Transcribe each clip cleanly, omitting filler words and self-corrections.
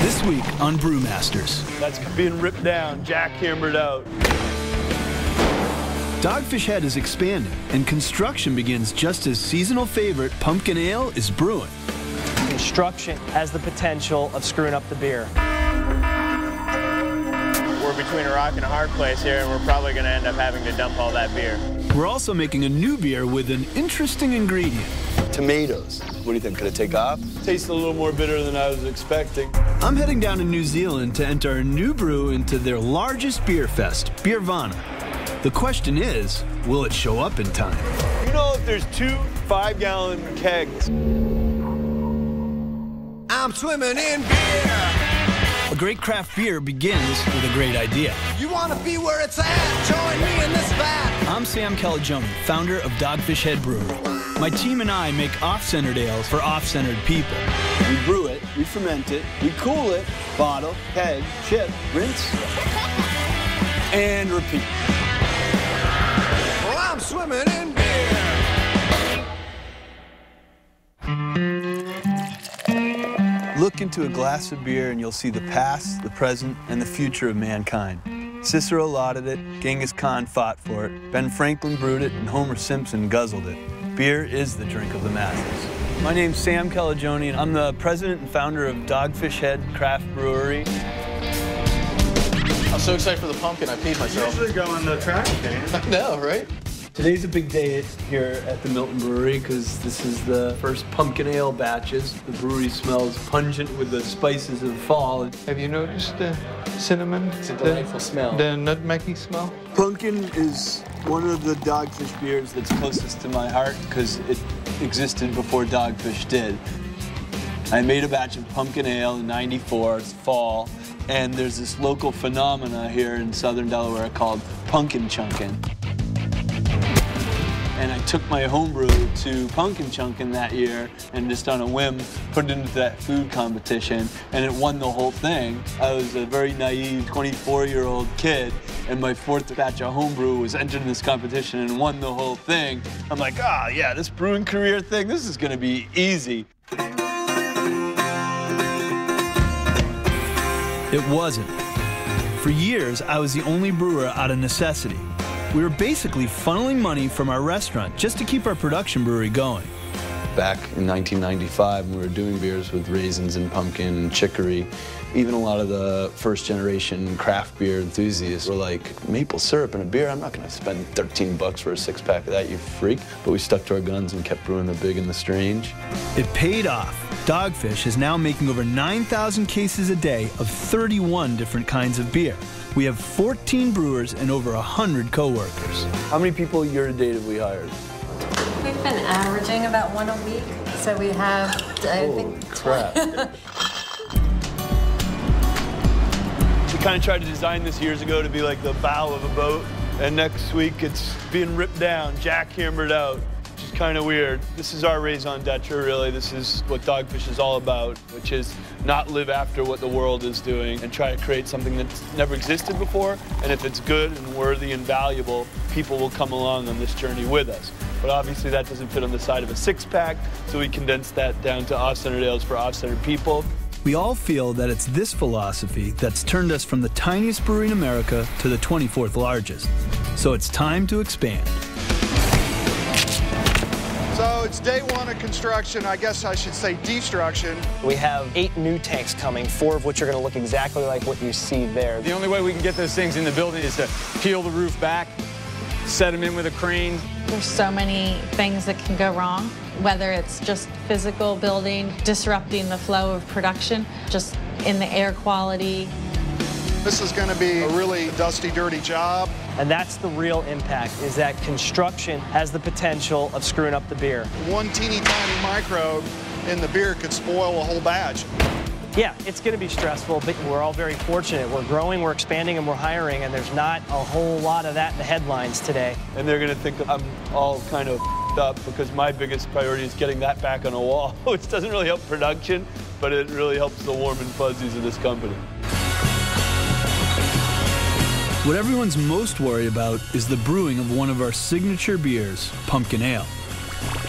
This week on Brewmasters. That's being ripped down, jackhammered out. Dogfish Head is expanding, and construction begins just as seasonal favorite pumpkin ale is brewing. Construction has the potential of screwing up the beer. We're between a rock and a hard place here, and we're probably going to end up having to dump all that beer. We're also making a new beer with an interesting ingredient. Tomatoes. What do you think? Could it take off? Tastes a little more bitter than I was expecting. I'm heading down to New Zealand to enter a new brew into their largest beer fest, brewM3. The question is, will it show up in time? You know, if there's 2 5-gallon kegs. I'm swimming in beer. A great craft beer begins with a great idea. You want to be where it's at? Join me in this vat. I'm Sam Calagione, founder of Dogfish Head Brewery. My team and I make off-centered ales for off-centered people. We brew it, we ferment it, we cool it, bottle, keg, ship, rinse, and repeat. Well, I'm swimming in beer. Look into a glass of beer and you'll see the past, the present, and the future of mankind. Cicero lauded it, Genghis Khan fought for it, Ben Franklin brewed it, and Homer Simpson guzzled it. Beer is the drink of the masses. My name's Sam Calagione, and I'm the president and founder of Dogfish Head Craft Brewery. I'm so excited for the pumpkin, I peed myself. Usually go on the trash can. I know, right? Today's a big day here at the Milton Brewery because this is the first pumpkin ale batches. The brewery smells pungent with the spices of fall. Have you noticed the cinnamon? It's a delightful smell. The nutmeggy smell? Pumpkin is one of the Dogfish beers that's closest to my heart because it existed before Dogfish did. I made a batch of pumpkin ale in '94, it's fall, and there's this local phenomena here in southern Delaware called pumpkin chunkin'. And I took my homebrew to Pumpkin Chunkin' that year and just on a whim put it into that food competition, and it won the whole thing. I was a very naive 24-year-old kid, and my 4th batch of homebrew was entered in this competition and won the whole thing. I'm like, ah, yeah, this brewing career thing, this is gonna be easy. It wasn't. For years, I was the only brewer out of necessity. We were basically funneling money from our restaurant just to keep our production brewery going. Back in 1995, we were doing beers with raisins and pumpkin and chicory. Even a lot of the first-generation craft beer enthusiasts were like, maple syrup in a beer? I'm not going to spend 13 bucks for a 6-pack of that, you freak. But we stuck to our guns and kept brewing the big and the strange. It paid off. Dogfish is now making over 9,000 cases a day of 31 different kinds of beer. We have 14 brewers and over 100 co-workers. How many people year-to-date have we hired? We've been averaging about 1 a week, so we have, I think... Crap. We kind of tried to design this years ago to be like the bow of a boat, and next week it's being ripped down, jackhammered out, which is kind of weird. This is our raison d'etre, really. This is what Dogfish is all about, which is not live after what the world is doing and try to create something that's never existed before, and if it's good and worthy and valuable, people will come along on this journey with us. But obviously that doesn't fit on the side of a 6-pack, so we condensed that down to off-centered ales for off-centered people. We all feel that it's this philosophy that's turned us from the tiniest brewery in America to the 24th largest. So it's time to expand. So it's day 1 of construction, I guess I should say destruction. We have 8 new tanks coming, 4 of which are going to look exactly like what you see there. The only way we can get those things in the building is to peel the roof back, set them in with a crane. There's so many things that can go wrong, whether it's just physical building, disrupting the flow of production, just in the air quality. This is going to be a really dusty, dirty job. And that's the real impact, is that construction has the potential of screwing up the beer. One teeny tiny microbe in the beer could spoil a whole batch. Yeah, it's going to be stressful, but we're all very fortunate. We're growing, we're expanding, and we're hiring, and there's not a whole lot of that in the headlines today. And they're going to think I'm all kind of up because my biggest priority is getting that back on a wall, which doesn't really help production, but it really helps the warm and fuzzies of this company. What everyone's most worried about is the brewing of one of our signature beers, pumpkin ale.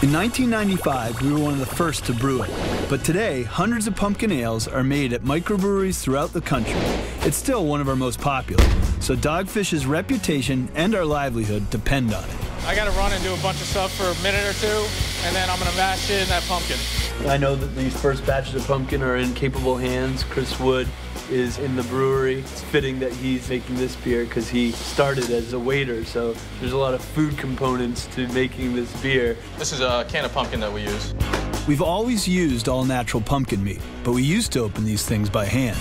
In 1995, we were one of the first to brew it. But today, hundreds of pumpkin ales are made at microbreweries throughout the country. It's still one of our most popular, so Dogfish's reputation and our livelihood depend on it. I gotta run and do a bunch of stuff for a minute or two, and then I'm gonna mash in that pumpkin. I know that these first batches of pumpkin are in capable hands. Chris Wood is in the brewery. It's fitting that he's making this beer because he started as a waiter, so there's a lot of food components to making this beer. This is a can of pumpkin that we use. We've always used all-natural pumpkin meat, but we used to open these things by hand.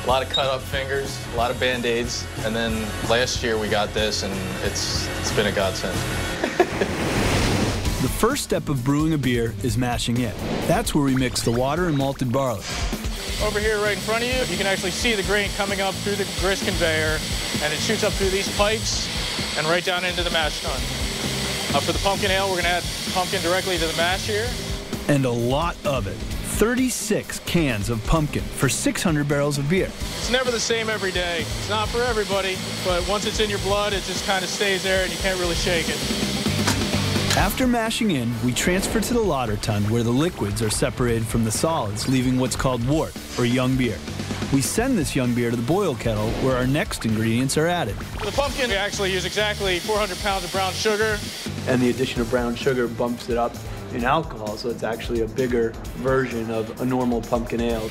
A lot of cut-up fingers, a lot of Band-Aids, and then last year we got this, and it's been a godsend. The first step of brewing a beer is mashing it. That's where we mix the water and malted barley. Over here right in front of you, you can actually see the grain coming up through the grist conveyor, and it shoots up through these pipes and right down into the mash tun. For the pumpkin ale, we're gonna add pumpkin directly to the mash here. And a lot of it. 36 cans of pumpkin for 600 barrels of beer. It's never the same every day. It's not for everybody, but once it's in your blood, it just kind of stays there and you can't really shake it. After mashing in, we transfer to the lauter tun where the liquids are separated from the solids, leaving what's called wort, or young beer. We send this young beer to the boil kettle where our next ingredients are added. For the pumpkin, we actually use exactly 400 pounds of brown sugar. And the addition of brown sugar bumps it up in alcohol, so it's actually a bigger version of a normal pumpkin ale.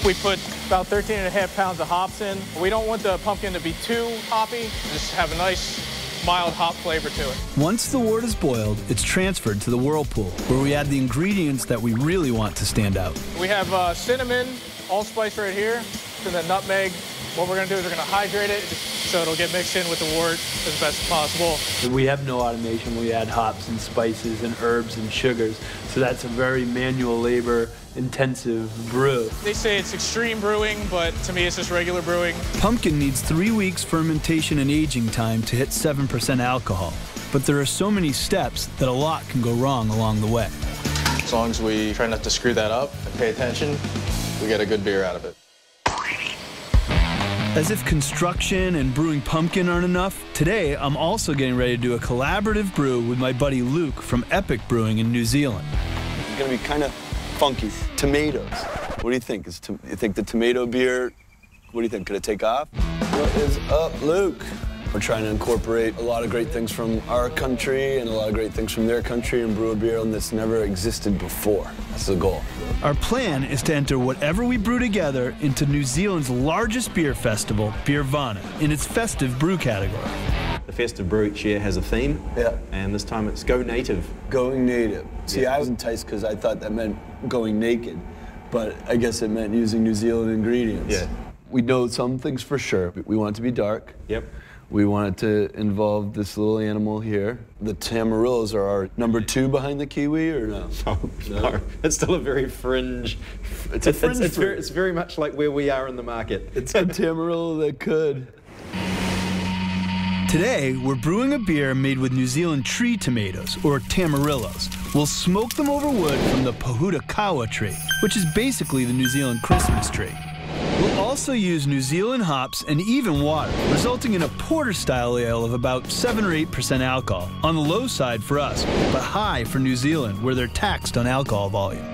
We put about 13.5 pounds of hops in. We don't want the pumpkin to be too hoppy, just have a nice mild hop flavor to it. Once the wort is boiled, it's transferred to the whirlpool, where we add the ingredients that we really want to stand out. We have cinnamon, allspice right here, and then nutmeg. What we're gonna do is we're gonna hydrate it so it'll get mixed in with the wort as best as possible. We have no automation. We add hops and spices and herbs and sugars, so that's a very manual labor intensive brew. They say it's extreme brewing, but to me it's just regular brewing. Pumpkin needs 3 weeks fermentation and aging time to hit 7% alcohol. But there are so many steps that a lot can go wrong along the way. As long as we try not to screw that up and pay attention, we get a good beer out of it. As if construction and brewing pumpkin aren't enough, today I'm also getting ready to do a collaborative brew with my buddy Luke from Epic Brewing in New Zealand. It's gonna be kind of funky. Tomatoes. What do you think? You think the tomato beer, what do you think? Could it take off? What is up, Luke? We're trying to incorporate a lot of great things from our country and a lot of great things from their country and brew a beer that's never existed before. That's the goal. Our plan is to enter whatever we brew together into New Zealand's largest beer festival, brewM3, in its festive brew category. The festive brew each year has a theme, and this time it's Go Native. Going native. See, I was enticed because I thought that meant going naked, but I guess it meant using New Zealand ingredients. Yeah. We know some things for sure. We want it to be dark. Yep. We want it to involve this little animal here. The tamarillos are our number 2 behind the kiwi, or no? No. It's still a very fringe. It's a fringe fruit. It's very much like where we are in the market. It's a tamarillo that could. Today, we're brewing a beer made with New Zealand tree tomatoes, or tamarillos. We'll smoke them over wood from the Pohutakawa tree, which is basically the New Zealand Christmas tree. We'll also use New Zealand hops and even water, resulting in a porter-style ale of about 7 or 8% alcohol, on the low side for us, but high for New Zealand, where they're taxed on alcohol volume.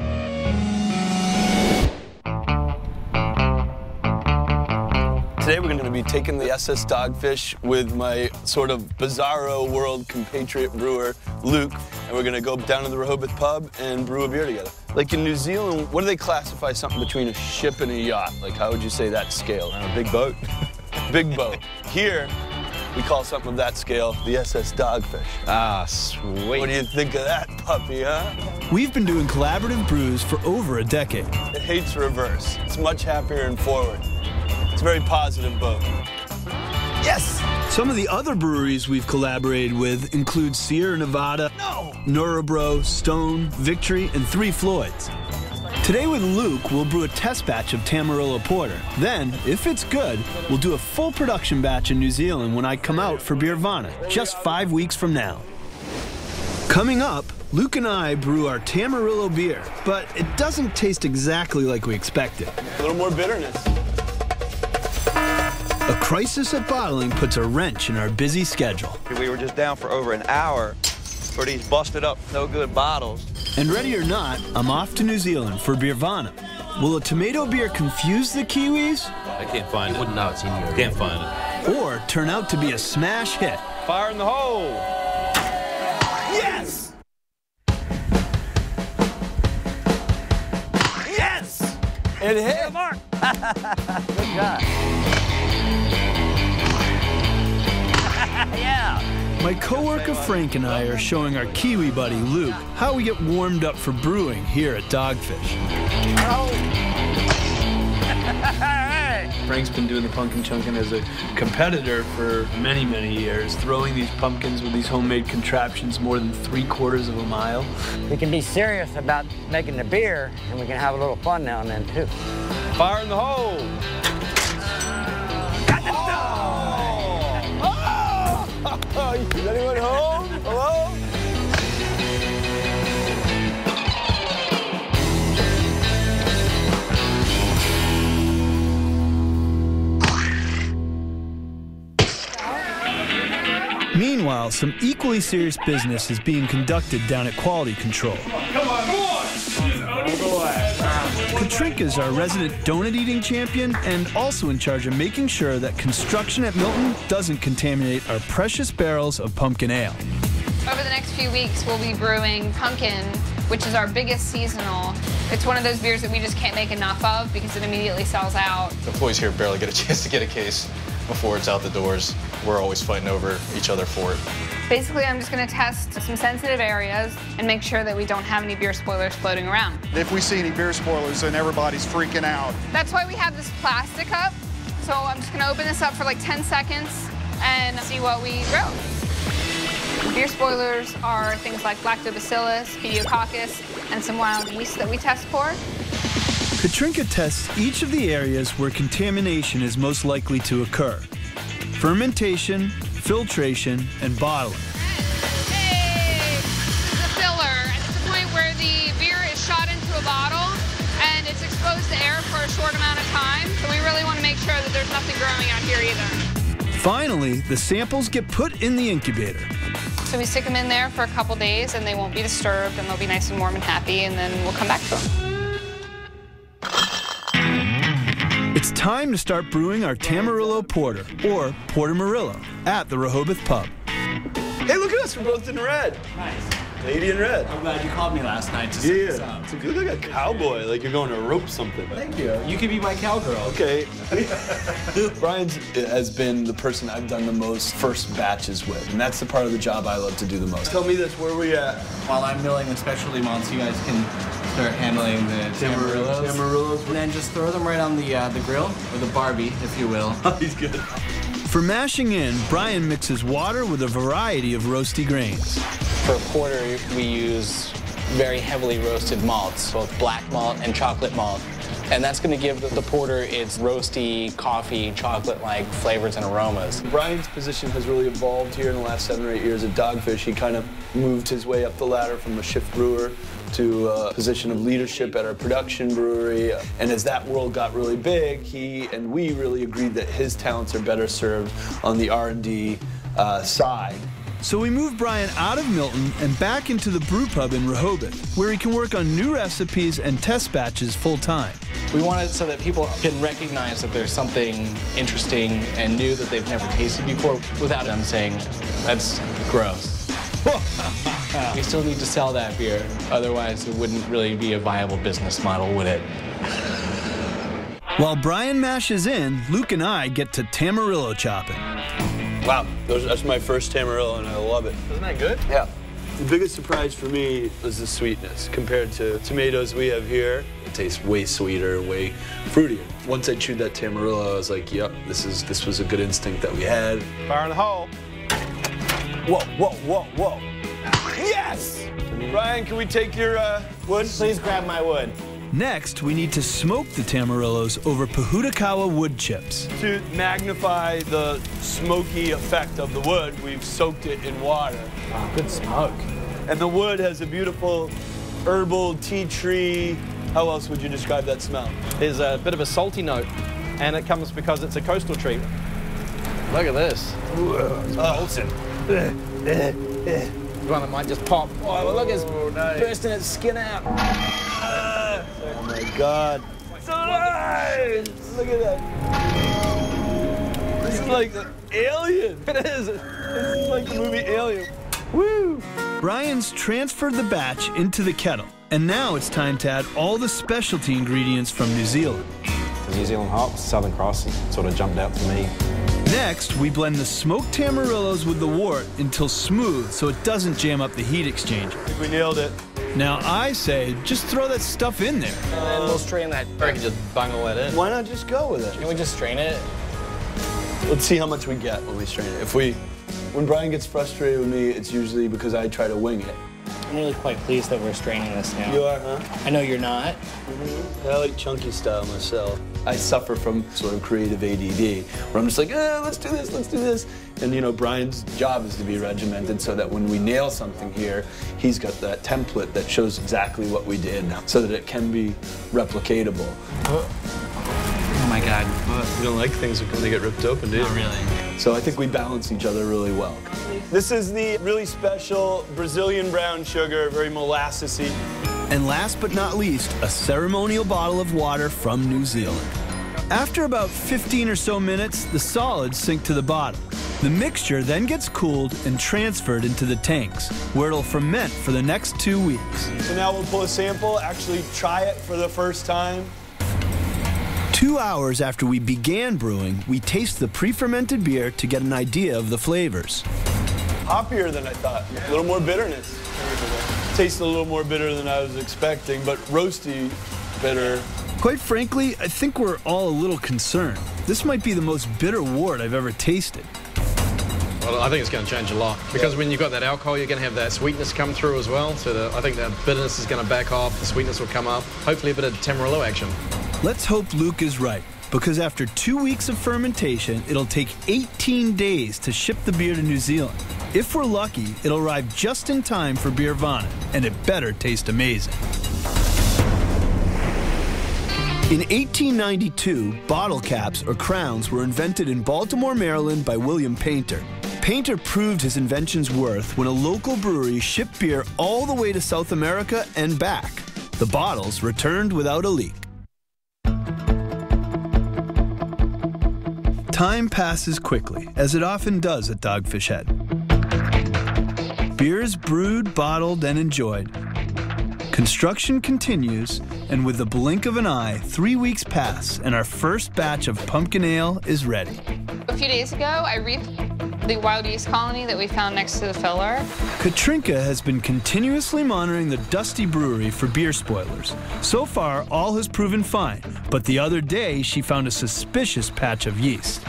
Today we're going to be taking the SS Dogfish with my sort of bizarro world compatriot brewer, Luke, and we're going to go down to the Rehoboth pub and brew a beer together. Like in New Zealand, what do they classify something between a ship and a yacht? Like how would you say that scale? A big boat. Big boat. Here, we call something of that scale the SS Dogfish. Ah, sweet. What do you think of that puppy, huh? We've been doing collaborative brews for over a decade. It hates reverse. It's much happier and forward. It's a very positive boat. Yes! Some of the other breweries we've collaborated with include Sierra Nevada, Norabro, Stone, Victory, and 3 Floyds. Today with Luke, we'll brew a test batch of Tamarillo Porter. Then, if it's good, we'll do a full production batch in New Zealand when I come out for brewM3, just 5 weeks from now. Coming up, Luke and I brew our Tamarillo beer, but it doesn't taste exactly like we expected. A little more bitterness. A crisis at bottling puts a wrench in our busy schedule. We were just down for over an hour for these busted up, no good bottles. And ready or not, I'm off to New Zealand for Beervana. Will a tomato beer confuse the Kiwis? I can't find it. Wouldn't know it's in here. Can't find it. Or turn out to be a smash hit? Fire in the hole! Yes! Yes! It hit! Mark! Good job. Yeah. My coworker Frank and I are showing our Kiwi buddy Luke how we get warmed up for brewing here at Dogfish. Frank's been doing the pumpkin chunking as a competitor for many, many years, throwing these pumpkins with these homemade contraptions more than 3/4 of a mile. We can be serious about making the beer, and we can have a little fun now and then, too. Fire in the hole! Is anyone home? Hello? Meanwhile, some equally serious business is being conducted down at Quality Control. Come on, Katrinka's our resident donut-eating champion and also in charge of making sure that construction at Milton doesn't contaminate our precious barrels of pumpkin ale. Over the next few weeks, we'll be brewing Pumpkin, which is our biggest seasonal. It's one of those beers that we just can't make enough of because it immediately sells out. The employees here barely get a chance to get a case before it's out the doors. We're always fighting over each other for it. Basically, I'm just going to test some sensitive areas and make sure that we don't have any beer spoilers floating around. If we see any beer spoilers, then everybody's freaking out. That's why we have this plastic cup. So I'm just going to open this up for like 10 seconds and see what we brew. Beer spoilers are things like lactobacillus, pediococcus, and some wild yeast that we test for. Katrinka tests each of the areas where contamination is most likely to occur: fermentation, filtration, and bottling. Hey, this is the filler, and it's the point where the beer is shot into a bottle and it's exposed to air for a short amount of time. So we really want to make sure that there's nothing growing out here either. Finally, the samples get put in the incubator. So we stick them in there for a couple days and they won't be disturbed and they'll be nice and warm and happy, and then we'll come back to them. It's time to start brewing our Tamarillo Porter, or Porter Murillo, at the Rehoboth Pub. Hey, look at us, we're both in red. Nice. Lady in red. I'm glad you called me last night to set this up. Yeah, you look like a cowboy, like you're going to rope something. Thank you. You could be my cowgirl. Okay. Brian has been the person I've done the most first batches with, and that's the part of the job I love to do the most. Tell me this, where are we at? While I'm milling the specialty malts, you guys can start handling the Tamarillos. Tamarillos. And then just throw them right on the grill, or the Barbie, if you will. He's good. For mashing in, Brian mixes water with a variety of roasty grains. For porter, we use very heavily roasted malts, both black malt and chocolate malt. And that's going to give the porter its roasty, coffee, chocolate-like flavors and aromas. Brian's position has really evolved here in the last 7 or 8 years at Dogfish. He kind of moved his way up the ladder from a shift brewer to a position of leadership at our production brewery. And as that world got really big, he and we really agreed that his talents are better served on the R&D side. So we moved Brian out of Milton and back into the brew pub in Rehoboth, where he can work on new recipes and test batches full time. We want it so that people can recognize that there's something interesting and new that they've never tasted before without them saying, that's gross. We still need to sell that beer, otherwise it wouldn't really be a viable business model, would it? While Brian mashes in, Luke and I get to Tamarillo chopping. Wow, that's my first Tamarillo and I love it. Isn't that good? Yeah. The biggest surprise for me was the sweetness compared to tomatoes we have here. It tastes way sweeter, way fruitier. Once I chewed that Tamarillo, I was like, yep, this was a good instinct that we had. Fire in the hole. Whoa, whoa, whoa, whoa. Yes! Brian, can we take your wood? Please grab my wood. Next, we need to smoke the Tamarillos over Pahutakawa wood chips. To magnify the smoky effect of the wood, we've soaked it in water. Oh, good smoke. And the wood has a beautiful herbal tea tree. How else would you describe that smell? There's a bit of a salty note, and it comes because it's a coastal tree. Look at this. It's molten. One that might just pop. Oh, well, look, it's nice. bursting its skin out. Oh my God. It's alive! Look at that. This is like the Alien. It is. This is like the movie Alien. Woo! Brian's transferred the batch into the kettle, and now it's time to add all the specialty ingredients from New Zealand. The New Zealand hops, Southern Cross, sort of jumped out to me. Next, we blend the smoked tamarillos with the wort until smooth so it doesn't jam up the heat exchanger. I think we nailed it. Now I say, just throw that stuff in there. And we'll strain that. Or you can just bungle that in. Why not just go with it? Can we just strain it? Let's see how much we get when we strain it. When Brian gets frustrated with me, it's usually because I try to wing it. I'm really quite pleased that we're straining this now. You are, huh? I know you're not. I like chunky style myself. I suffer from sort of creative ADD, where I'm just like, let's do this, let's do this. And you know, Brian's job is to be regimented so that when we nail something here, he's got that template that shows exactly what we did so that it can be replicatable. Oh my God. You don't like things when they get ripped open, do you? Not really. So I think we balance each other really well. This is the really special Brazilian brown sugar, very molassesy. And last but not least, a ceremonial bottle of water from New Zealand. After about 15 or so minutes, the solids sink to the bottom. The mixture then gets cooled and transferred into the tanks, where it'll ferment for the next 2 weeks. So now we'll pull a sample, actually try it for the first time. 2 hours after we began brewing, we taste the pre-fermented beer to get an idea of the flavors. Hoppier than I thought. A little more bitterness. Tastes a little more bitter than I was expecting, but roasty bitter. Quite frankly, I think we're all a little concerned. This might be the most bitter wort I've ever tasted. Well, I think it's going to change a lot because when you've got that alcohol, you're going to have that sweetness come through as well. So I think that bitterness is going to back off, the sweetness will come up, hopefully a bit of Tamarillo action. Let's hope Luke is right, because after 2 weeks of fermentation, it'll take 18 days to ship the beer to New Zealand. If we're lucky, it'll arrive just in time for brewMA, and it better taste amazing. In 1892, bottle caps, or crowns, were invented in Baltimore, Maryland by William Painter. Painter proved his invention's worth when a local brewery shipped beer all the way to South America and back. The bottles returned without a leak. Time passes quickly, as it often does at Dogfish Head. Beer is brewed, bottled, and enjoyed. Construction continues, and with the blink of an eye, 3 weeks pass, and our first batch of pumpkin ale is ready. A few days ago, I reaped the wild yeast colony that we found next to the filler. Katrinka has been continuously monitoring the Dusty Brewery for beer spoilers. So far, all has proven fine, but the other day, she found a suspicious patch of yeast.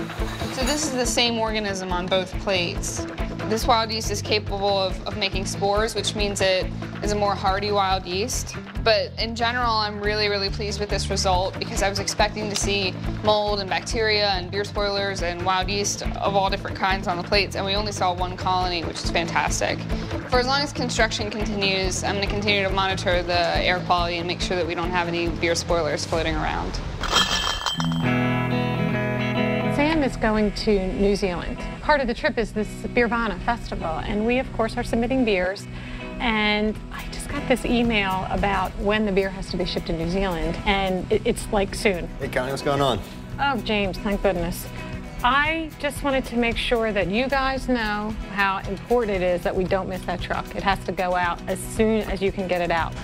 So this is the same organism on both plates. This wild yeast is capable of making spores, which means it is a more hardy wild yeast. But in general, I'm really, really pleased with this result because I was expecting to see mold and bacteria and beer spoilers and wild yeast of all different kinds on the plates, and we only saw one colony, which is fantastic. For as long as construction continues, I'm going to continue to monitor the air quality and make sure that we don't have any beer spoilers floating around. Sam is going to New Zealand. Part of the trip is this brewMA festival, and we, of course, are submitting beers. And I just got this email about when the beer has to be shipped to New Zealand, and it's like soon. Hey, Connie, what's going on? Oh, James, thank goodness. I just wanted to make sure that you guys know how important it is that we don't miss that truck. It has to go out as soon as you can get it out.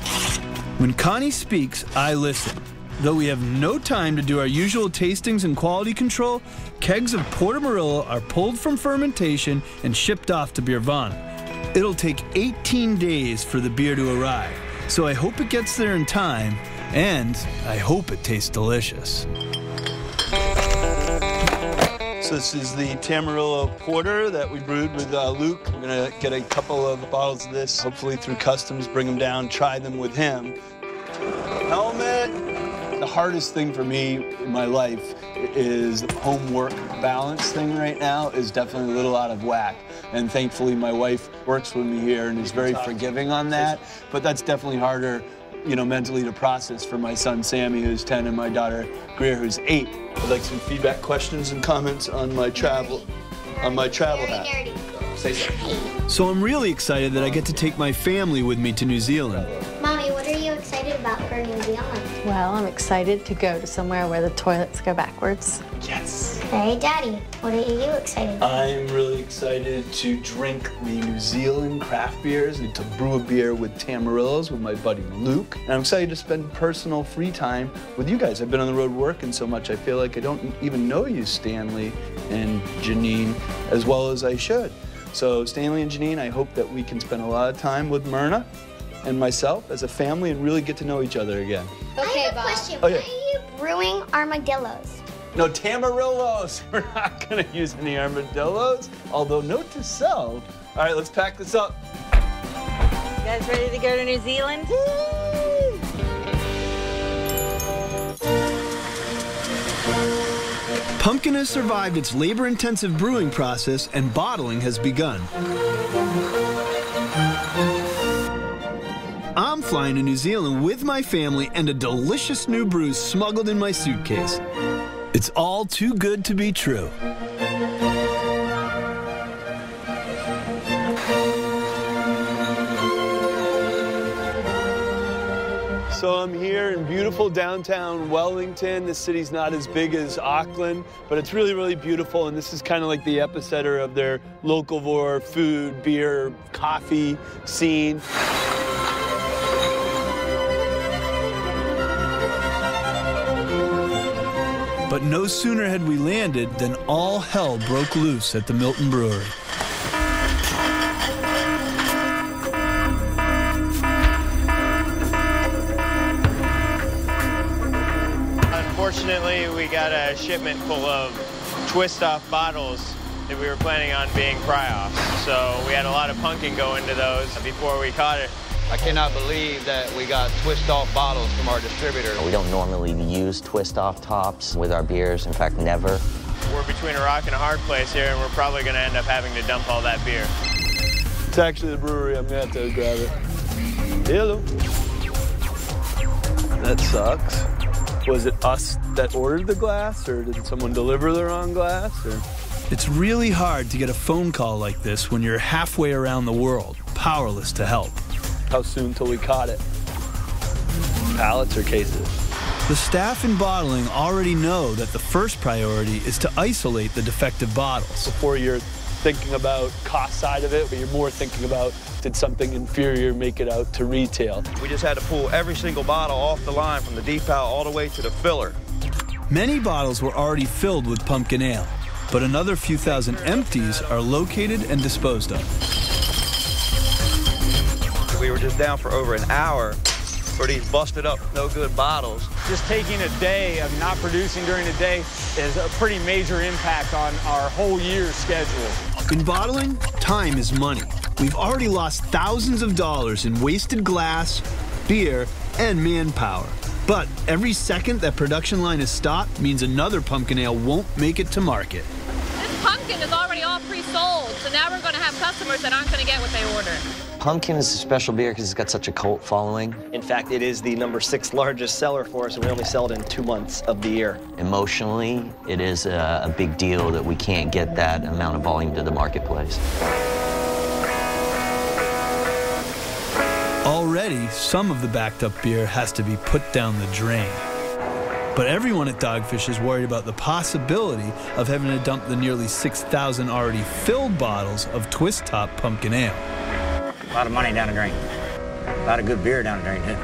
When Connie speaks, I listen. Though we have no time to do our usual tastings and quality control, kegs of Port Amarillo are pulled from fermentation and shipped off to brewMA. It'll take 18 days for the beer to arrive, so I hope it gets there in time, and I hope it tastes delicious. So this is the Tamarillo Porter that we brewed with Luke. We're gonna get a couple of bottles of this, hopefully through customs, bring them down, try them with him. Helmet. The hardest thing for me in my life is homework balance thing right now is definitely a little out of whack. And thankfully my wife works with me here and is very forgiving on that. But that's definitely harder, you know, mentally to process for my son Sammy, who's 10, and my daughter Greer, who's 8. I'd like some feedback, questions, and comments on my travel hat. Say something. So I'm really excited that I get to take my family with me to New Zealand. Mommy, what are you excited about for New Zealand? Well, I'm excited to go to somewhere where the toilets go backwards. Yes. Hey, Daddy, what are you excited about? I'm really excited to drink the New Zealand craft beers and to brew a beer with Tamarillos with my buddy Luke. And I'm excited to spend personal free time with you guys. I've been on the road working so much, I feel like I don't even know you, Stanley and Janine, as well as I should. So Stanley and Janine, I hope that we can spend a lot of time with Myrna and myself as a family and really get to know each other again. Okay, I have a question. Oh, yeah. Why are you brewing armadillos? No, Tamarillos. We're not gonna use any armadillos, although note to self. All right, let's pack this up. You guys ready to go to New Zealand? Pumpkin has survived its labor-intensive brewing process and bottling has begun. I'm flying to New Zealand with my family and a delicious new brew smuggled in my suitcase. It's all too good to be true. So I'm here in beautiful downtown Wellington. This city's not as big as Auckland, but it's really, really beautiful. And this is kind of like the epicenter of their locavore food, beer, coffee scene. But no sooner had we landed than all hell broke loose at the Milton Brewery. Unfortunately, we got a shipment full of twist-off bottles that we were planning on being fry-offs. So we had a lot of pumpkin go into those before we caught it. I cannot believe that we got twist-off bottles from our distributor. We don't normally use twist-off tops with our beers, in fact, never. We're between a rock and a hard place here, and we're probably going to end up having to dump all that beer. It's actually the brewery. I'm going to have to grab it. Hello. That sucks. Was it us that ordered the glass, or did someone deliver the wrong glass? Or? It's really hard to get a phone call like this when you're halfway around the world, powerless to help. How soon till we caught it? Pallets or cases? The staff in bottling already know that the first priority is to isolate the defective bottles. Before you're thinking about cost side of it, but you're more thinking about did something inferior make it out to retail. We just had to pull every single bottle off the line from the depout all the way to the filler. Many bottles were already filled with pumpkin ale, but another few thousand empties are located and disposed of. We were just down for over an hour for these busted up, no good bottles. Just taking a day of not producing during the day is a pretty major impact on our whole year's schedule. In bottling, time is money. We've already lost thousands of dollars in wasted glass, beer, and manpower. But every second that production line is stopped means another pumpkin ale won't make it to market. This pumpkin is already all pre-sold, so now we're going to have customers that aren't going to get what they ordered. Pumpkin is a special beer because it's got such a cult following. In fact, it is the #6 largest seller for us, and we only sell it in 2 months of the year. Emotionally, it is a big deal that we can't get that amount of volume to the marketplace. Already, some of the backed up beer has to be put down the drain. But everyone at Dogfish is worried about the possibility of having to dump the nearly 6,000 already filled bottles of Twist Top pumpkin ale. A lot of money down the drain. A lot of good beer down the drain, too.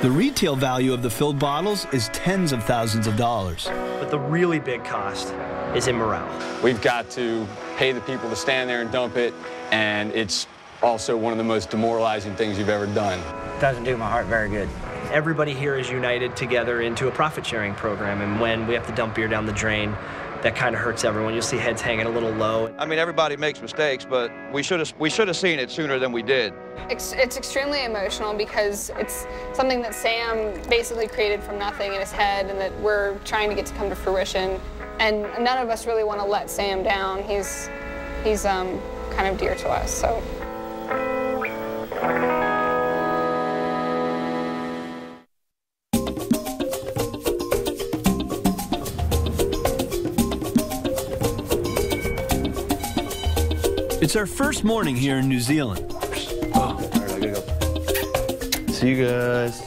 The retail value of the filled bottles is tens of thousands of dollars. But the really big cost is in morale. We've got to pay the people to stand there and dump it, and it's also one of the most demoralizing things you've ever done. Doesn't do my heart very good. Everybody here is united together into a profit-sharing program, and when we have to dump beer down the drain, that kind of hurts everyone. You'll see heads hanging a little low. I mean, everybody makes mistakes, but we should have seen it sooner than we did. It's extremely emotional because it's something that Sam basically created from nothing in his head, and that we're trying to get to come to fruition. And none of us really want to let Sam down. He's kind of dear to us. So. It's our first morning here in New Zealand. All right, I gotta go. See you guys.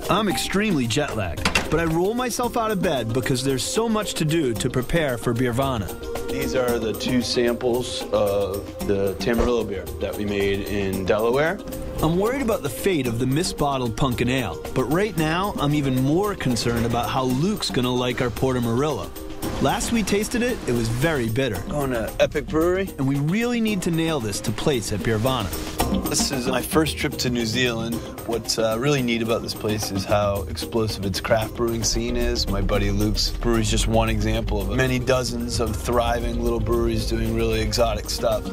I'm extremely jet lagged, but I roll myself out of bed because there's so much to do to prepare for Beervana. These are the 2 samples of the Tamarillo beer that we made in Delaware. I'm worried about the fate of the misbottled pumpkin ale, but right now I'm even more concerned about how Luke's gonna like our Portomarillo. Last we tasted it, it was very bitter. Going to Epic Brewery. And we really need to nail this to place at Beervana. This is my first trip to New Zealand. What's really neat about this place is how explosive its craft brewing scene is. My buddy Luke's brewery is just one example of many dozens of thriving little breweries doing really exotic stuff.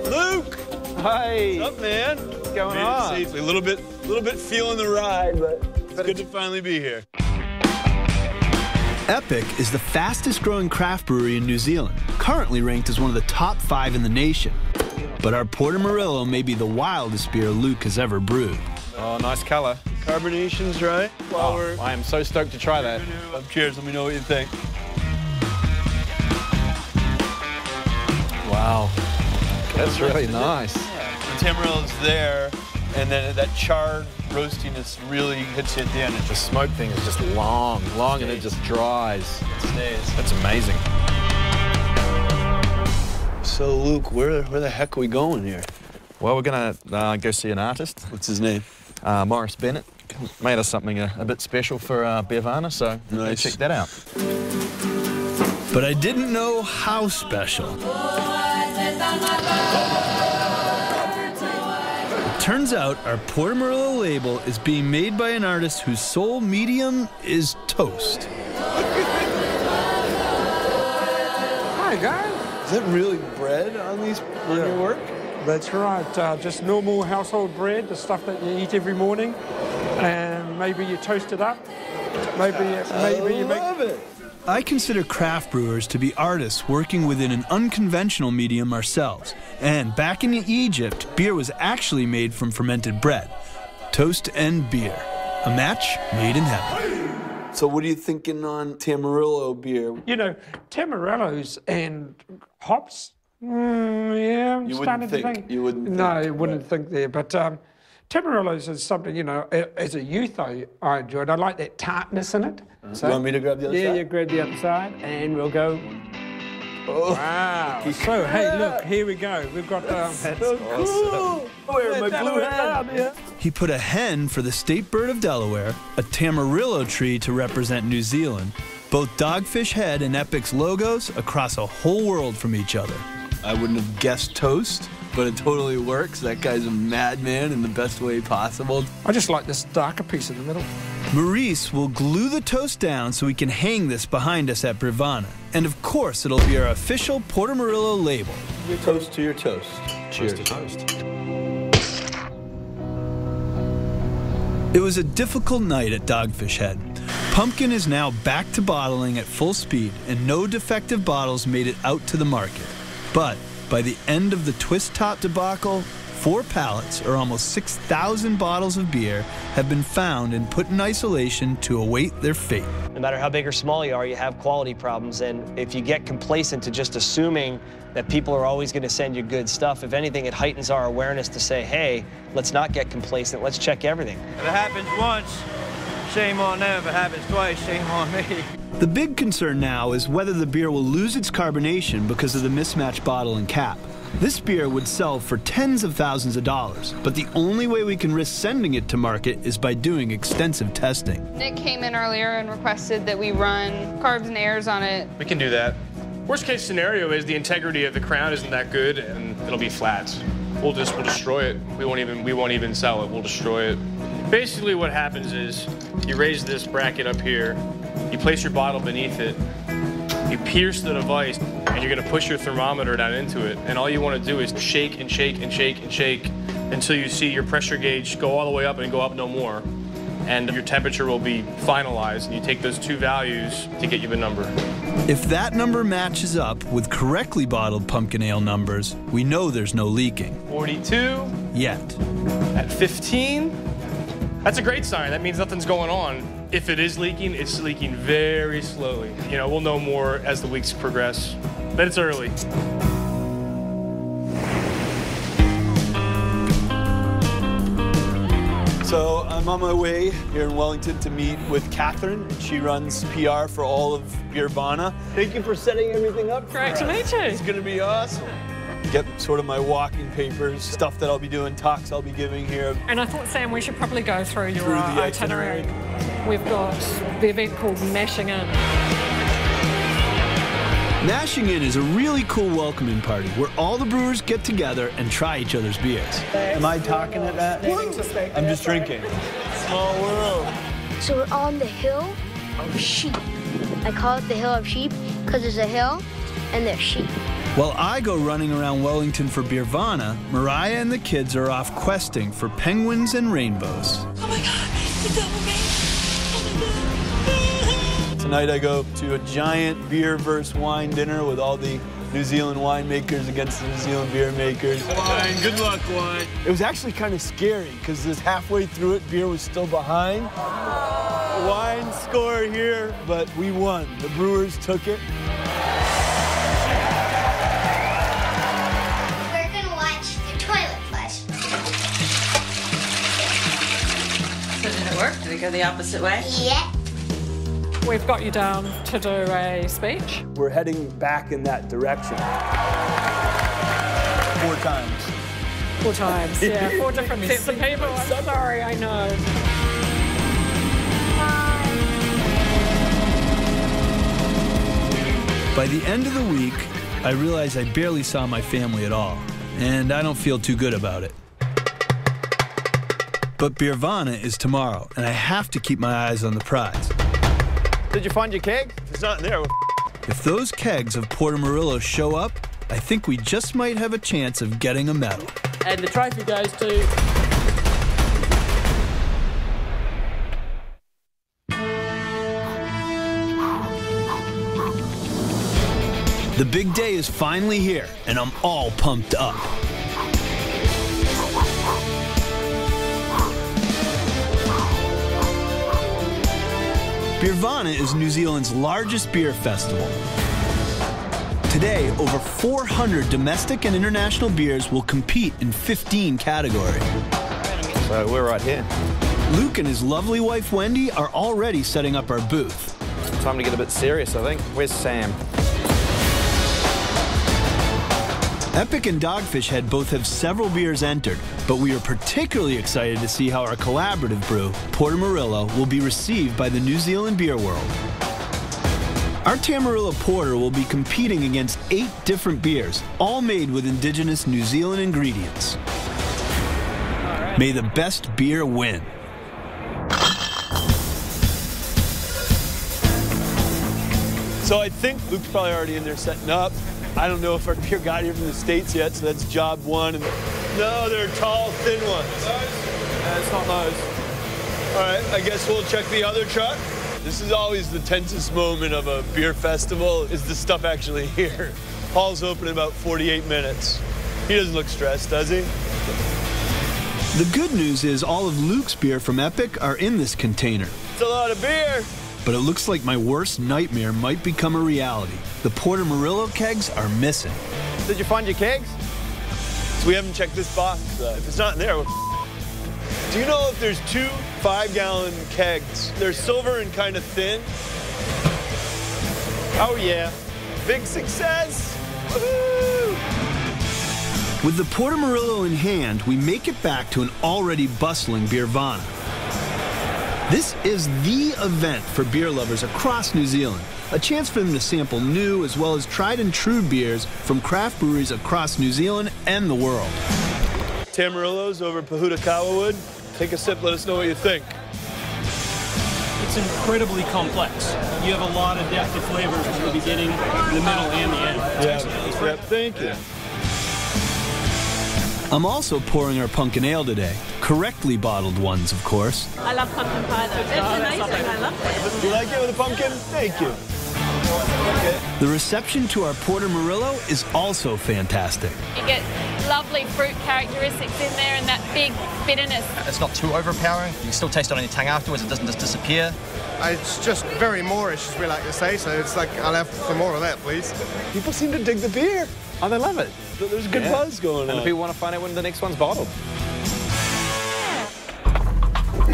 Luke! Hi! What's up, man? What's going on? Safely. A little bit feeling the ride, but it's good to finally be here. Epic is the fastest growing craft brewery in New Zealand, currently ranked as one of the top 5 in the nation. But our Portomarillo may be the wildest beer Luke has ever brewed. Oh, nice color. Carbonation's right. Oh, I am so stoked to try that. Cheers, let me know what you think. Wow, that's really nice. The Tamarillo's there, and then that charred roastiness really hits you at the end. The smoke thing is just long, and it just dries. It stays. That's amazing. So, Luke, where the heck are we going here? Well, we're going to go see an artist. What's his name? Morris Bennett. Made us something a bit special for Beervana, so nice. Check that out. But I didn't know how special. Turns out our Portomarillo label is being made by an artist whose sole medium is toast. Hi, guys. Is that really bread on these on your work? That's right. Just normal household bread, the stuff that you eat every morning, and maybe you toast it up. Maybe you love it. I consider craft brewers to be artists working within an unconventional medium ourselves. And back in Egypt, beer was actually made from fermented bread. Toast and beer. A match made in heaven. So what are you thinking on Tamarillo beer? You know, Tamarillos and hops, yeah, I'm starting to think. You wouldn't think. No, I wouldn't think there. But Tamarillos is something, you know, as a youth I enjoyed. I like that tartness in it. So, you want me to grab the other side? Yeah, you grab the other side, and we'll go. Oh. Wow. So, hey, look, here we go. We've got... That's so cool. Where's my blue hen? He put a hen for the state bird of Delaware, a Tamarillo tree to represent New Zealand, both Dogfish Head and Epic's logos across a whole world from each other. I wouldn't have guessed toast, but it totally works. That guy's a madman in the best way possible. I just like this darker piece in the middle. Maurice will glue the toast down so we can hang this behind us at Beervana. And of course, it'll be our official Portomarillo label. Your toast to your toast. Cheers to toast. It was a difficult night at Dogfish Head. Pumpkin is now back to bottling at full speed, and no defective bottles made it out to the market. But by the end of the twist top debacle, 4 pallets, or almost 6,000 bottles of beer, have been found and put in isolation to await their fate. No matter how big or small you are, you have quality problems, and if you get complacent to just assuming that people are always going to send you good stuff, if anything, it heightens our awareness to say, hey, let's not get complacent, let's check everything. If it happens once, shame on them. If it happens twice, shame on me. The big concern now is whether the beer will lose its carbonation because of the mismatched bottle and cap. This beer would sell for tens of thousands of dollars, but the only way we can risk sending it to market is by doing extensive testing. Nick came in earlier and requested that we run carbs and airs on it. We can do that. Worst case scenario is the integrity of the crown isn't that good and it'll be flat. We'll destroy it. We won't even sell it. We'll destroy it. Basically what happens is you raise this bracket up here, you place your bottle beneath it, you pierce the device, and you're gonna push your thermometer down into it. And all you wanna do is shake and shake and shake and shake until you see your pressure gauge go all the way up and go up no more. And your temperature will be finalized, and you take those 2 values to get you the number. If that number matches up with correctly bottled pumpkin ale numbers, we know there's no leaking. 42. Yet. At 15. That's a great sign. That means nothing's going on. If it is leaking, it's leaking very slowly. You know, we'll know more as the weeks progress, but it's early. So I'm on my way here in Wellington to meet with Catherine. She runs PR for all of brewVana. Thank you for setting everything up. Great to meet you. It's going to be awesome. Get sort of my walking papers, stuff that I'll be doing, talks I'll be giving here. And I thought, Sam, we should probably go through your the itinerary. We've got the event called Mashing In. Mashing In is a really cool welcoming party where all the brewers get together and try each other's beers. Am I talking at that? I'm just drinking. Small world. So we're on the hill of sheep. I call it the hill of sheep because there's a hill and there's sheep. While I go running around Wellington for brewVana, Mariah and the kids are off questing for penguins and rainbows. Oh my God, it's over me. Tonight I go to a giant beer versus wine dinner with all the New Zealand winemakers against the New Zealand beer makers. Wine, good luck, wine. It was actually kind of scary because this halfway through it, beer was still behind. Wine score here, but we won. The brewers took it. We're gonna watch the toilet flush. So did it work? Did it go the opposite way? Yeah. We've got you down to do a speech. We're heading back in that direction. 4 times. 4 times, yeah. 4 different sets of people. I'm sorry, I know. By the end of the week, I realize I barely saw my family at all, and I don't feel too good about it. But brewVana is tomorrow, and I have to keep my eyes on the prize. Did you find your keg? It's not there. If those kegs of Porter Murillo show up, I think we just might have a chance of getting a medal. And the trophy goes to... The big day is finally here, and I'm all pumped up. brewVana is New Zealand's largest beer festival. Today, over 400 domestic and international beers will compete in 15 categories. So we're right here. Luke and his lovely wife Wendy are already setting up our booth. Time to get a bit serious, I think. Where's Sam? Epic and Dogfish Head both have several beers entered, but we are particularly excited to see how our collaborative brew, Porter Murillo, will be received by the New Zealand beer world. Our Tamarillo Porter will be competing against 8 different beers, all made with indigenous New Zealand ingredients. May the best beer win. So I think Luke's probably already in there setting up. I don't know if our beer got here from the States yet, so that's job 1. And no, they're tall, thin ones. It's not those. All right, I guess we'll check the other truck. This is always the tensest moment of a beer festival, is the stuff actually here. Paul's open in about 48 minutes. He doesn't look stressed, does he? The good news is all of Luke's beer from Epic are in this container. It's a lot of beer. But it looks like my worst nightmare might become a reality. The Porter Murillo kegs are missing. Did you find your kegs? So we haven't checked this box. If it's not in there, we're Do you know if there's 2 5-gallon kegs? They're silver and kind of thin. Oh yeah, big success. Woo! With the Porter Murillo in hand, we make it back to an already bustling brewVana. This is the event for beer lovers across New Zealand, a chance for them to sample new as well as tried and true beers from craft breweries across New Zealand and the world. Tamarillo's over Pahutakawa Wood. Take a sip, let us know what you think. It's incredibly complex. You have a lot of depth of flavors from the beginning, the middle, and the end. Yeah, thank you. I'm also pouring our pumpkin ale today. Correctly bottled ones, of course. I love pumpkin pie though. It's amazing. I love it. You like it with a pumpkin? Thank you. The reception to our Porter Murillo is also fantastic. You get lovely fruit characteristics in there and that big bitterness. It's not too overpowering. You can still taste it on your tongue afterwards. It doesn't just disappear. It's just very Moorish, as we like to say, so it's like, I'll have some more of that, please. People seem to dig the beer. Oh, they love it. There's a good buzz going on. And people want to find out when the next one's bottled.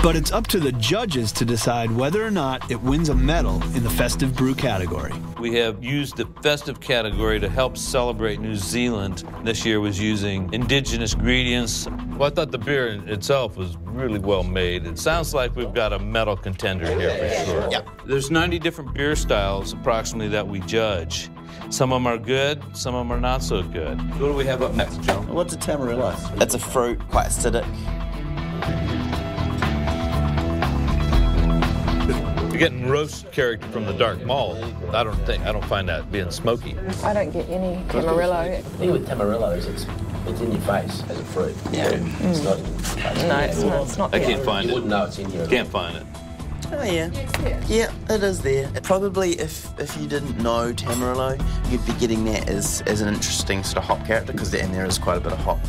But it's up to the judges to decide whether or not it wins a medal in the festive brew category. We have used the festive category to help celebrate New Zealand. This year was using indigenous ingredients. Well, I thought the beer in itself was really well made. It sounds like we've got a medal contender here for sure. Yep. There's 90 different beer styles approximately that we judge. Some of them are good, some of them are not so good. What do we have up next, John? What's a Tamarillo? It's a fruit, quite acidic. You're getting roast character from the dark malt. I don't find that being smoky. I don't get any Tamarillo. The thing with Tamarillos, it's in your face as a fruit. Yeah. It's not. No, it's not. I can't find it. You wouldn't know it's in here. Can't find it. Oh yeah. Yeah, it is there. Probably if you didn't know Tamarillo, you'd be getting that as an interesting sort of hop character, because in there is quite a bit of hop.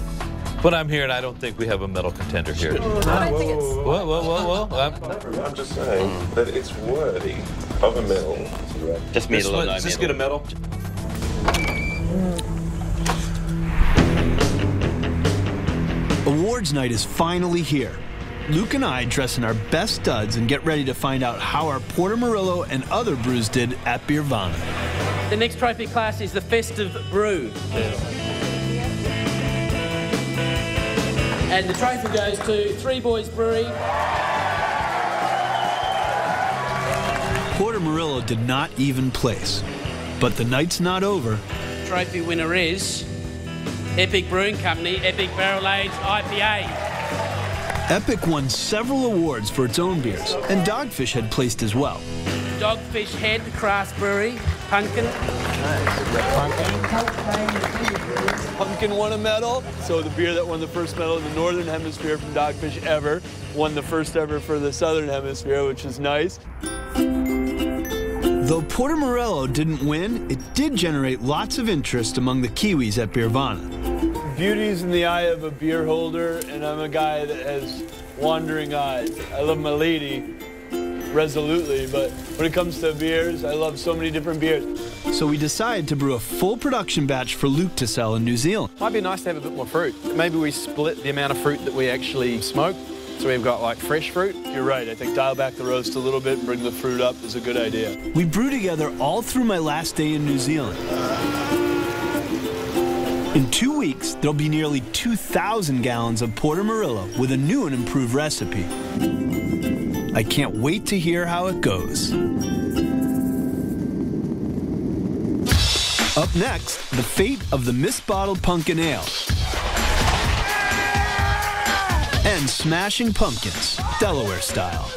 But I'm here, and I don't think we have a medal contender here. I don't think it's... Whoa. I'm just saying that it's worthy of a medal. Just medal or no Does this medal? get a medal? Awards night is finally here. Luke and I dress in our best studs and get ready to find out how our Porter Murillo and other brews did at Beervana. The next trophy class is the Festive Brew. And the trophy goes to Three Boys Brewery. Porter Murillo did not even place, but the night's not over. Trophy winner is Epic Brewing Company, Epic Barrel Aged IPA. Epic won several awards for its own beers, and Dogfish had placed as well. Dogfish Head, Craft Brewery, Pumpkin. Pumpkin won a medal, so the beer that won the first medal in the Northern Hemisphere from Dogfish ever won the first ever for the Southern Hemisphere, which is nice. Though Porter Murillo didn't win, it did generate lots of interest among the Kiwis at Beervana. Beauty's in the eye of a beer holder, and I'm a guy that has wandering eyes. I love my lady resolutely, but when it comes to beers, I love so many different beers. So we decided to brew a full production batch for Luke to sell in New Zealand. Might be nice to have a bit more fruit. Maybe we split the amount of fruit that we actually smoke, so we've got like fresh fruit. You're right, I think dial back the roast a little bit and bring the fruit up is a good idea. We brew together all through my last day in New Zealand. In 2 weeks, there'll be nearly 2,000 gallons of Porter Murillo with a new and improved recipe. I can't wait to hear how it goes. Up next, the fate of the misbottled pumpkin ale. And smashing pumpkins, Delaware style.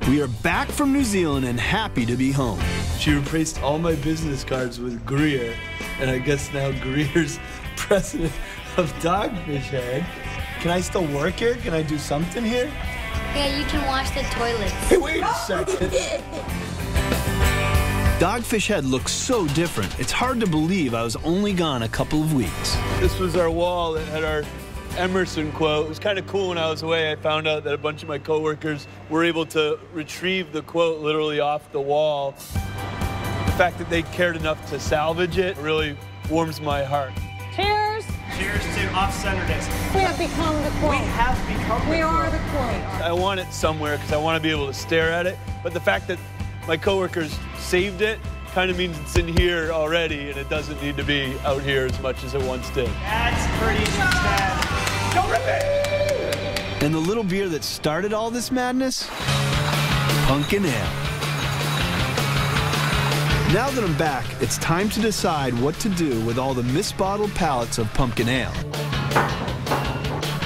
We are back from New Zealand and happy to be home. She replaced all my business cards with Greer, and I guess now Greer's president of Dogfish Head. Can I still work here? Can I do something here? Yeah, you can wash the toilets. Hey, wait a second. Dogfish Head looks so different, it's hard to believe I was only gone a couple of weeks. This was our wall that had our Emerson quote. It was kind of cool when I was away. I found out that a bunch of my coworkers were able to retrieve the quote literally off the wall. The fact that they cared enough to salvage it really warms my heart. Cheers! Cheers to off-centeredness. We have become the quote. We have become the quote. We are the quote. I want it somewhere because I want to be able to stare at it. But the fact that my coworkers saved it kind of means it's in here already and it doesn't need to be out here as much as it once did. That's pretty sad. Don't rip it! And the little beer that started all this madness? Pumpkin ale. Now that I'm back, it's time to decide what to do with all the misbottled pallets of pumpkin ale.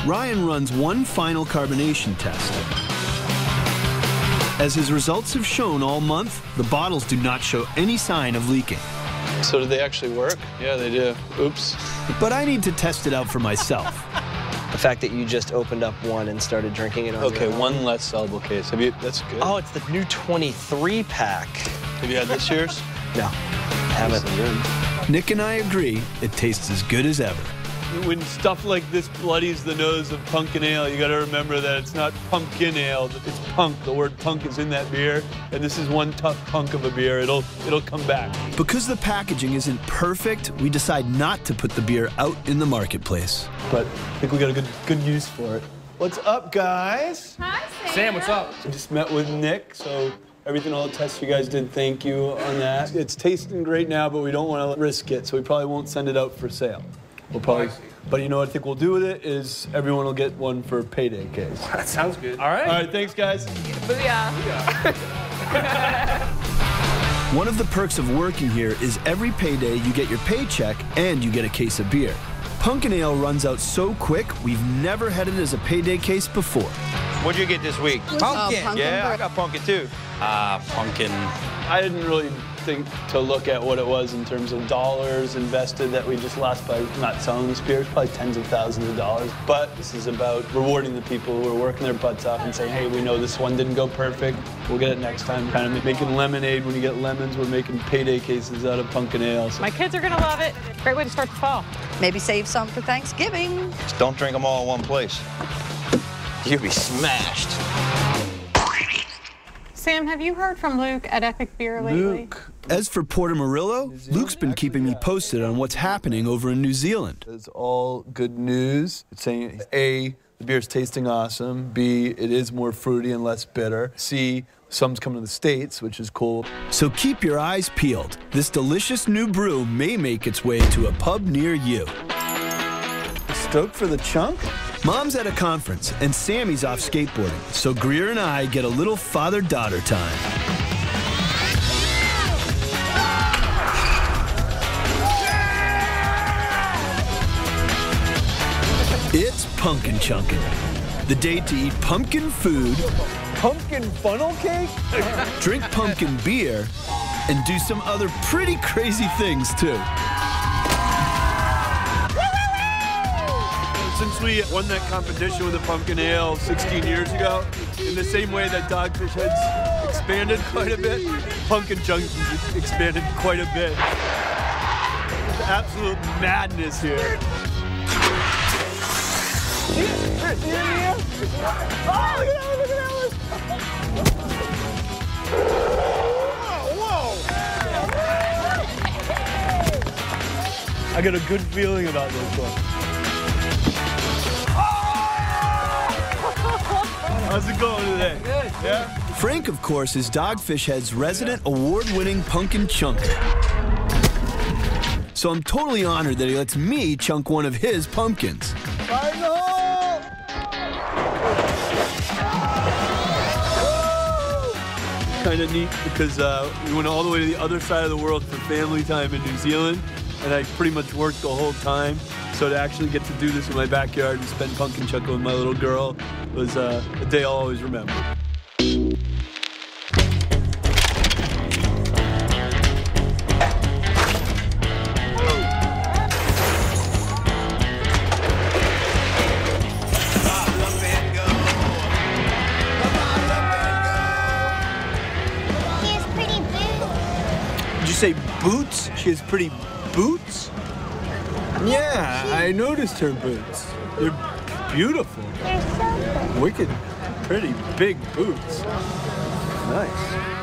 Ryan runs one final carbonation test. As his results have shown all month, the bottles do not show any sign of leaking. So do they actually work? Yeah, they do. Oops. But I need to test it out for myself. The fact that you just opened up one and started drinking it on Okay, your own. one less sellable case. Have you? That's good. Oh, it's the new 23 pack. Have you had this year's? No, haven't. Nick and I agree it tastes as good as ever. When stuff like this bloodies the nose of pumpkin ale, you gotta remember that it's not pumpkin ale, it's punk. The word punk is in that beer, and this is one tough punk of a beer. It'll come back. Because the packaging isn't perfect, we decide not to put the beer out in the marketplace. But I think we got a good use for it. What's up, guys? Hi, Sam, what's up? I just met with Nick, so everything, all the tests you guys did, thank you on that. It's tasting great now, but we don't want to risk it, so we probably won't send it out for sale. We'll probably, but you know what I think we'll do with it is everyone will get one for payday case. That sounds good. All right, thanks, guys. Booyah. One of the perks of working here is every payday you get your paycheck and you get a case of beer. Pumpkin ale runs out so quick, we've never had it as a payday case before. What'd you get this week? Pumpkin. Yeah, I got pumpkin too. Pumpkin. I didn't really think to look at what it was in terms of dollars invested that we just lost by not selling this beer. It's probably tens of thousands of dollars. But this is about rewarding the people who are working their butts off and saying, hey, we know this one didn't go perfect. We'll get it next time. Kind of making lemonade when you get lemons. We're making payday cases out of pumpkin ale. So. My kids are going to love it. Great way to start the fall. Maybe save some for Thanksgiving. Just don't drink them all in one place. You'll be smashed. Sam, have you heard from Luke at Epic Beer lately? As for Portamarillo, Luke's been keeping me posted on what's happening over in New Zealand. It's all good news. It's saying, A, the beer's tasting awesome. B, it is more fruity and less bitter. C, some's coming to the States, which is cool. So keep your eyes peeled. This delicious new brew may make its way to a pub near you. Stoked for the chunk? Mom's at a conference, and Sammy's off skateboarding, so Greer and I get a little father-daughter time. It's pumpkin chunkin', the day to eat pumpkin food, pumpkin funnel cake, drink pumpkin beer, and do some other pretty crazy things, too. Since we won that competition with the pumpkin ale 16 years ago, in the same way that Dogfish Head's expanded quite a bit, Pumpkin Chunks has expanded quite a bit. It's absolute madness here. Oh, look at that, Whoa! I got a good feeling about this one. How's it going today? Good. Yeah? Frank, of course, is Dogfish Head's resident award-winning pumpkin chunker. So I'm totally honored that he lets me chunk one of his pumpkins. Fire in the hole! Kind of neat because we went all the way to the other side of the world for family time in New Zealand, and I pretty much worked the whole time. So to actually get to do this in my backyard and spend pumpkin chunking with my little girl was a day I'll always remember. She has pretty boots. Did you say boots? She has pretty boots? Yeah, I noticed her boots. They're beautiful. They're so good. Wicked, pretty big boots. Nice.